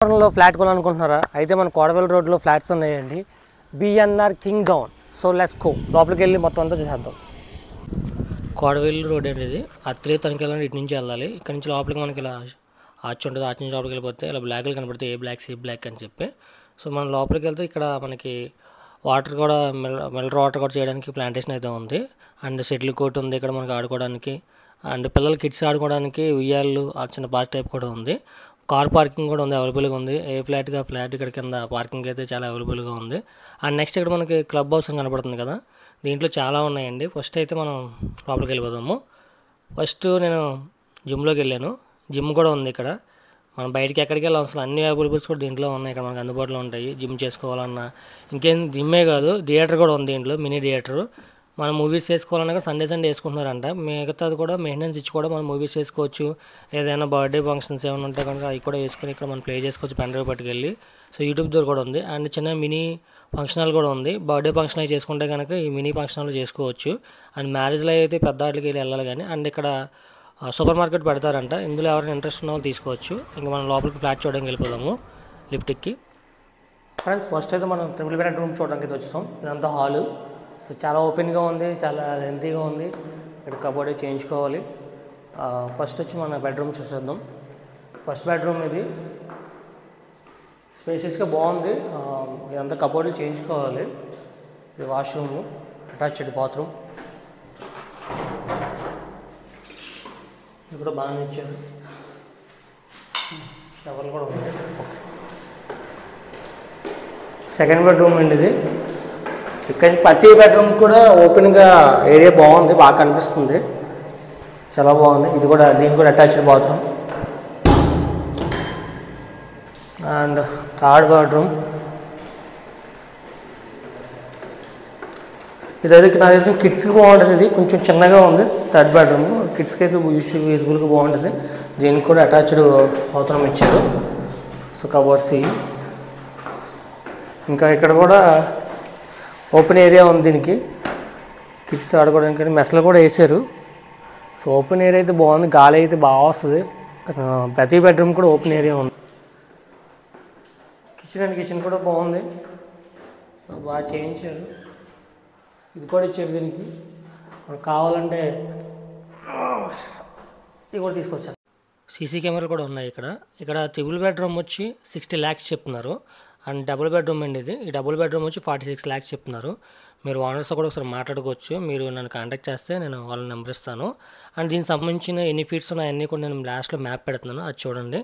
లో ఫ్లాట్ కొనాలనుకుంటున్నారా? అయితే మన కోడవెల్ రోడ్లో ఫ్లాట్స్ ఉన్నాయండి. BNR king down. So let's go, లోపలికి వెళ్ళి మొత్తం అంతా చూసేద్దాం. కోడవెల్ రోడ్ అండి ఇది. అత్రే తనకి వెళ్ళాలి, ఇటు నుంచి వెళ్ళాలి. ఇక్కడ నుంచి లోపలికి మనకి ఇలా ఆర్చ్ ఉంటుంది. ఆర్చ్ నుంచి లోపలికి వెళ్ళిపోతే ఇలా బ్లాక్లు కనపడతాయి, ఏ బ్లాక్ సి బ్లాక్ అని చెప్పి. సో మనం లోపలికి వెళ్తే ఇక్కడ మనకి వాటర్ కూడా మినరల్ వాటర్ కూడా చేయడానికి ప్లాంటేషన్ అయితే ఉంది. అండ్ షటిల్ కోర్ట్ ఉంది ఇక్కడ మనకి ఆడుకోవడానికి. అండ్ పిల్లలు కిడ్స్ ఆడుకోవడానికి ఉయ్యాళ్ళు చిన్న పార్క్ టైప్ కూడా ఉంది. కార్ పార్కింగ్ కూడా ఉంది, అవైలబుల్గా ఉంది. ఏ ఫ్లాట్గా ఫ్లాట్ ఇక్కడ కింద పార్కింగ్ అయితే చాలా అవైలబుల్గా ఉంది. అండ్ నెక్స్ట్ ఇక్కడ మనకి క్లబ్ హౌస్ అని కనపడుతుంది కదా, దీంట్లో చాలా ఉన్నాయండి. ఫస్ట్ అయితే మనం లోపలికి వెళ్ళిపోదాము. ఫస్ట్ నేను జిమ్లోకి వెళ్ళాను. జిమ్ కూడా ఉంది ఇక్కడ. మనం బయటికి ఎక్కడికి వెళ్ళాం, అసలు అన్ని అవైలబుల్స్ కూడా దీంట్లో ఉన్నాయి. ఇక్కడ మనకు అందుబాటులో ఉంటాయి. జిమ్ చేసుకోవాలన్నా ఇంకేం జిమ్మే కాదు, థియేటర్ కూడా ఉంది దీంట్లో, మినీ థియేటర్. మనం మూవీస్ చేసుకోవాలన్నా సండే వేసుకుంటున్నారంట. మిగతాది కూడా మెయింటెనెన్స్ ఇచ్చి కూడా మనం మూవీస్ చేసుకోవచ్చు. ఏదైనా బర్త్డే ఫంక్షన్స్ ఏమైనా ఉంటే కనుక అవి కూడా వేసుకొని ఇక్కడ మనం ప్లే చేసుకోవచ్చు పెన్ డ్రైవ్ పట్టుకెళ్ళి. సో యూట్యూబ్ ద్వారా కూడా ఉంది. అండ్ చిన్న మినీ ఫంక్షన్ హాల్ కూడా ఉంది. బర్త్డే ఫంక్షన్ అవి చేసుకుంటే కనుక ఈ మినీ ఫంక్షన్ హాల్ చేసుకోవచ్చు. అండ్ మ్యారేజ్లో అయితే పెద్ద వాటికి వెళ్ళాలి కానీ. అండ్ ఇక్కడ సూపర్ మార్కెట్ పెడతారంట. ఇందులో ఎవరైనా ఇంట్రెస్ట్ ఉన్న వాళ్ళు తీసుకోవచ్చు. ఇంకా మనం లోపలికి ఫ్లాట్ చూడడానికి వెళ్ళిపోదాము లిఫ్ట్ ఎక్కి. ఫ్రెండ్స్, ఫస్ట్ అయితే మనం ట్రిపుల్ బెడ్రూమ్ చూడడానికి అయితే వచ్చాం. ఇదంతా హాలు. సో చాలా ఓపెన్గా ఉంది, చాలా లెంతీగా ఉంది. ఇక్కడ కబోర్డ్ చేయించుకోవాలి. ఫస్ట్ వచ్చి మన బెడ్రూమ్ చూసేద్దాం. ఫస్ట్ బెడ్రూమ్ ఇది స్పేసెస్గా బాగుంది. ఇదంతా కబోర్డులు చేయించుకోవాలి. ఇది వాష్రూము, అటాచ్డ్ బాత్రూమ్. ఇది కూడా బాగానే ఇచ్చారు. షవర్లు కూడా ఉంది. సెకండ్ బెడ్రూమ్ అండి ఇది. ఇక్కడ ప్రతి బెడ్రూమ్ కూడా ఓపెన్గా ఏరియా బాగుంది, బాగా కనిపిస్తుంది, చాలా బాగుంది. ఇది కూడా, దీనికి కూడా attached bathroom. And third bedroom ఇదైతే నాకు తెలిసిన కిడ్స్కి బాగుంటుంది. ఇది కొంచెం చిన్నగా ఉంది. థర్డ్ బెడ్రూమ్ కిడ్స్కి అయితే యూజ్ఫుల్గా బాగుంటుంది. దీనికి కూడా అటాచ్డ్ బాత్రూమ్ ఇచ్చారు. So cupboards. ఇంకా ఇక్కడ కూడా ఓపెన్ ఏరియా ఉంది దీనికి, కిడ్స్ ఆడుకోవడానికి. మెస్లు కూడా వేసారు. సో ఓపెన్ ఏరియా అయితే బాగుంది, గాలి అయితే బాగా వస్తుంది. ప్రతి బెడ్రూమ్ కూడా ఓపెన్ ఏరియా ఉంది. కిచెన్ కూడా బాగుంది, సో బాగా చేయించారు. ఇది కూడా ఇచ్చారు దీనికి. మనకు కావాలంటే ఇది కూడా తీసుకొచ్చారు. సీసీ కెమెరాలు కూడా ఉన్నాయి ఇక్కడ. ఇక్కడ ట్రిపుల్ బెడ్రూమ్ వచ్చి 60 lakhs చెప్తున్నారు. అండ్ డబుల్ బెడ్రూమ్ అండి ఇది. ఈ డబుల్ బెడ్రూమ్ వచ్చి 46 lakhs చెప్తున్నారు. మీరు ఓనర్స్తో కూడా ఒకసారి మాట్లాడుకోవచ్చు. మీరు నన్ను కాంటాక్ట్ చేస్తే నేను వాళ్ళ నెంబర్ ఇస్తాను. అండ్ దీనికి సంబంధించిన ఎన్ని ఫీట్స్ ఉన్నాయన్నీ కూడా నేను లాస్ట్లో మ్యాప్ పెడుతున్నాను, అది చూడండి.